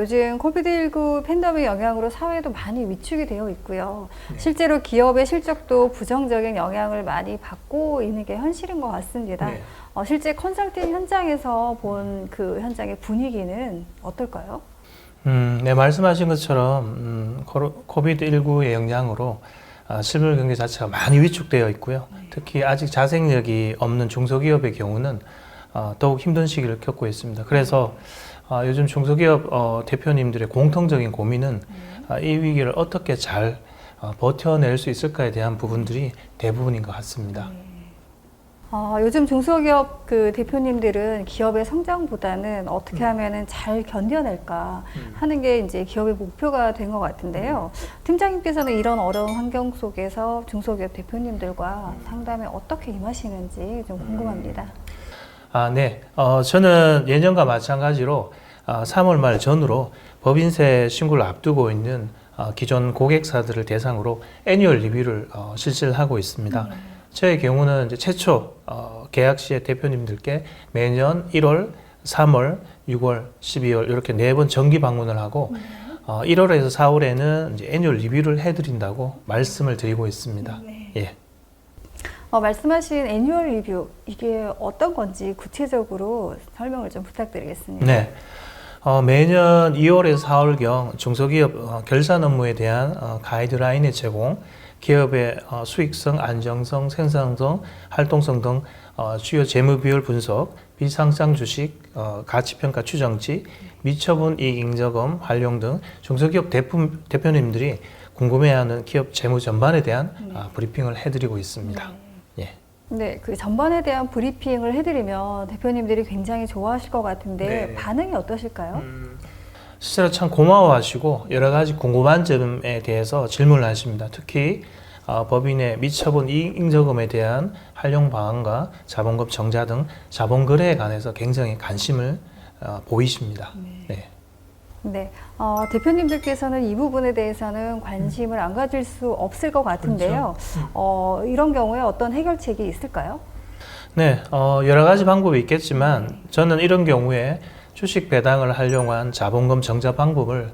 요즘 코비드19 팬데믹 영향으로 사회도 많이 위축이 되어 있고요. 네. 실제로 기업의 실적도 부정적인 영향을 많이 받고 있는 게 현실인 것 같습니다. 네. 실제 컨설팅 현장에서 본 그 현장의 분위기는 어떨까요? 네, 말씀하신 것처럼 코비드19의 영향으로 실물 경제 자체가 많이 위축되어 있고요. 특히 아직 자생력이 없는 중소기업의 경우는 더욱 힘든 시기를 겪고 있습니다. 그래서 요즘 중소기업 대표님들의 공통적인 고민은 이 위기를 어떻게 잘 버텨낼 수 있을까에 대한 부분들이 대부분인 것 같습니다. 요즘 중소기업 그 대표님들은 기업의 성장보다는 어떻게 하면은 잘 견뎌낼까 하는 게 이제 기업의 목표가 된 것 같은데요. 팀장님께서는 이런 어려운 환경 속에서 중소기업 대표님들과 상담에 어떻게 임하시는지 좀 궁금합니다. 네. 저는 예년과 마찬가지로 3월 말 전후로 법인세 신고를 앞두고 있는 기존 고객사들을 대상으로 애뉴얼 리뷰를 실시를 하고 있습니다. 저의 경우는 이제 최초 계약 시에 대표님들께 매년 1월, 3월, 6월, 12월 이렇게 4번 정기 방문을 하고 1월에서 4월에는 이제 애뉴얼 리뷰를 해드린다고 말씀을 드리고 있습니다. 네. 예. 말씀하신 애뉴얼 리뷰, 이게 어떤 건지 구체적으로 설명을 좀 부탁드리겠습니다. 네. 매년 2월에서 4월경 중소기업 결산 업무에 대한 가이드라인의 제공, 기업의 수익성, 안정성, 생산성, 활동성 등 주요 재무 비율 분석, 비상장 주식, 가치평가 추정치, 미처분 이익 인저금 활용 등 중소기업 대표님들이 궁금해하는 기업 재무 전반에 대한 브리핑을 해드리고 있습니다. 예. 네, 그 전반에 대한 브리핑을 해드리면 대표님들이 굉장히 좋아하실 것 같은데 네. 반응이 어떠실까요? 실제로 참 고마워하시고 여러 가지 궁금한 점에 대해서 질문을 하십니다. 특히 법인의 미처분 이익 인저금에 대한 활용 방안과 자본금 정자 등 자본 거래에 관해서 굉장히 관심을 보이십니다. 네. 네, 대표님들께서는 이 부분에 대해서는 관심을 안 가질 수 없을 것 같은데요. 그렇죠. 이런 경우에 어떤 해결책이 있을까요? 네, 여러 가지 방법이 있겠지만 저는 이런 경우에 주식 배당을 활용한 자본금 정자 방법을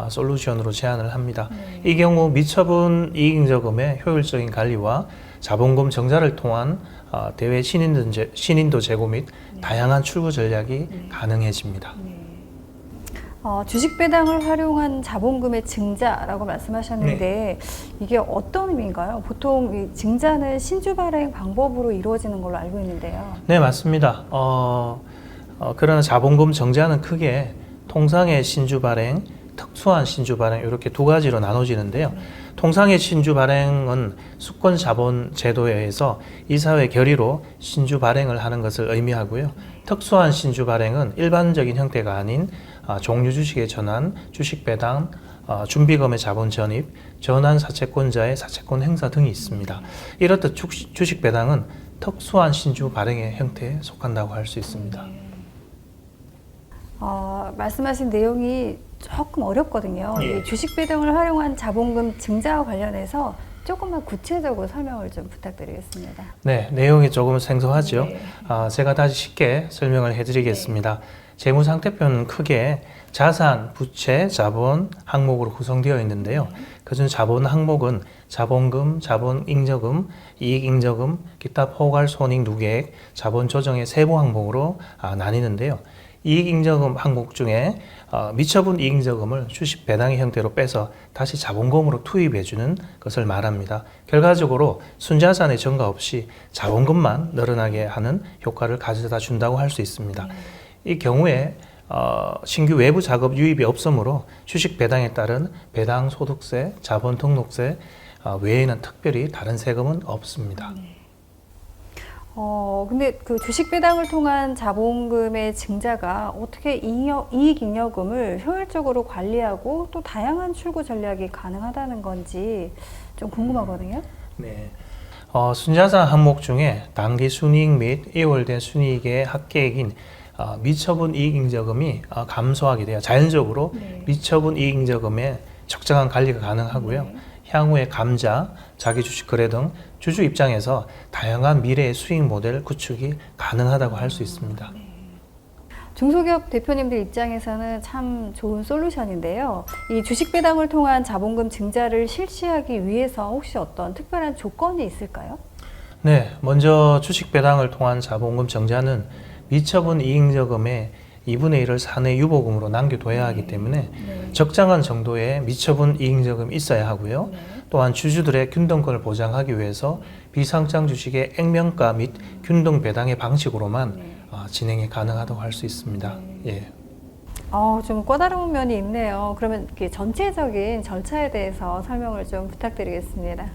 솔루션으로 제안을 합니다. 이 경우 미처분 이익인저금의 효율적인 관리와 자본금 정자를 통한 대외 신인도 제고 및 다양한 출구 전략이 가능해집니다. 주식 배당을 활용한 자본금의 증자라고 말씀하셨는데 이게 어떤 의미인가요? 보통 이 증자는 신주 발행 방법으로 이루어지는 걸로 알고 있는데요. 네, 맞습니다. 그러나 자본금 정자는 크게 통상의 신주 발행, 특수한 신주 발행 이렇게 두 가지로 나눠지는데요. 통상의 신주 발행은 수권 자본 제도에 의해서 이사회 결의로 신주 발행을 하는 것을 의미하고요. 특수한 신주 발행은 일반적인 형태가 아닌 종류 주식의 전환, 주식 배당, 준비금의 자본 전입, 전환 사채권자의 사채권 행사 등이 있습니다. 이렇듯 주식 배당은 특수한 신주 발행의 형태에 속한다고 할 수 있습니다. 말씀하신 내용이 조금 어렵거든요. 예. 이 주식 배당을 활용한 자본금 증자와 관련해서 조금만 구체적으로 설명을 좀 부탁드리겠습니다. 네, 내용이 조금 생소하죠. 네. 제가 다시 쉽게 설명을 해드리겠습니다. 재무상태표는 크게 자산, 부채, 자본 항목으로 구성되어 있는데요. 그중 자본 항목은 자본금, 자본잉저금, 이익잉저금, 기타 포괄 손익 누계액, 자본 조정의 세부 항목으로 나뉘는데요. 이익잉저금 항목 중에 미처분 이익잉저금을 주식 배당의 형태로 빼서 다시 자본금으로 투입해주는 것을 말합니다. 결과적으로 순자산의 증가 없이 자본금만 늘어나게 하는 효과를 가져다 준다고 할 수 있습니다. 이 경우에 신규 외부 작업 유입이 없으므로 주식 배당에 따른 배당 소득세, 자본 등록세 외에는 특별히 다른 세금은 없습니다. 근데 그 주식 배당을 통한 자본금의 증자가 어떻게 이익 잉여금을 효율적으로 관리하고 또 다양한 출구 전략이 가능하다는 건지 좀 궁금하거든요. 네. 순자산 항목 중에 당기 순이익 및 이월된 순이익의 합계액인 미처분 이익잉저금이 감소하게 돼요. 자연적으로 미처분 이익잉저금의 적정한 관리가 가능하고요. 향후에 감자, 자기 주식 거래 등 주주 입장에서 다양한 미래의 수익 모델 구축이 가능하다고 할 수 있습니다. 중소기업 대표님들 입장에서는 참 좋은 솔루션인데요. 이 주식 배당을 통한 자본금 증자를 실시하기 위해서 혹시 어떤 특별한 조건이 있을까요? 네, 먼저 주식 배당을 통한 자본금 증자는 미처분 이익저금의 2분의 1을 사내 유보금으로 남겨둬야 하기 때문에 적정한 정도의 미처분 이익저금이 있어야 하고요. 또한 주주들의 균등권을 보장하기 위해서 비상장 주식의 액면가 및 균등 배당의 방식으로만 진행이 가능하다고 할 수 있습니다. 예. 좀 꺼다로운 면이 있네요. 그러면 이렇게 전체적인 절차에 대해서 설명을 좀 부탁드리겠습니다.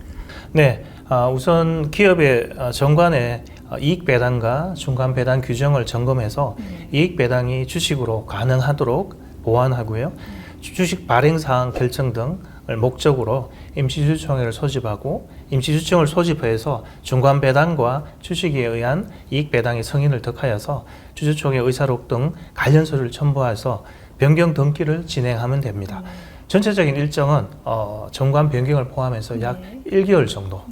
네, 우선 기업의 정관의 이익 배당과 중간 배당 규정을 점검해서 이익 배당이 주식으로 가능하도록 보완하고요. 주식 발행 사항 결정 등을 목적으로 임시주주총회를 소집하고 임시주주총을 소집해서 중간 배당과 주식에 의한 이익 배당의 승인을 득하여서 주주총회 의사록 등 관련 서류를 첨부해서 변경 등기를 진행하면 됩니다. 전체적인 일정은 정관 변경을 포함해서 약 1개월 정도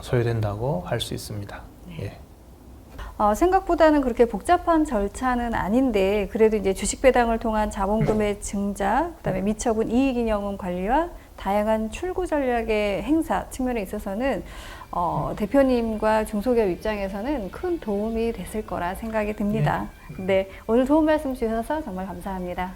소요된다고 할 수 있습니다. 예. 생각보다는 그렇게 복잡한 절차는 아닌데 그래도 이제 주식 배당을 통한 자본금의 증자, 그다음에 미처분 이익잉여금 관리와 다양한 출구 전략의 행사 측면에 있어서는 대표님과 중소기업 입장에서는 큰 도움이 됐을 거라 생각이 듭니다. 네, 오늘 좋은 말씀 주셔서 정말 감사합니다.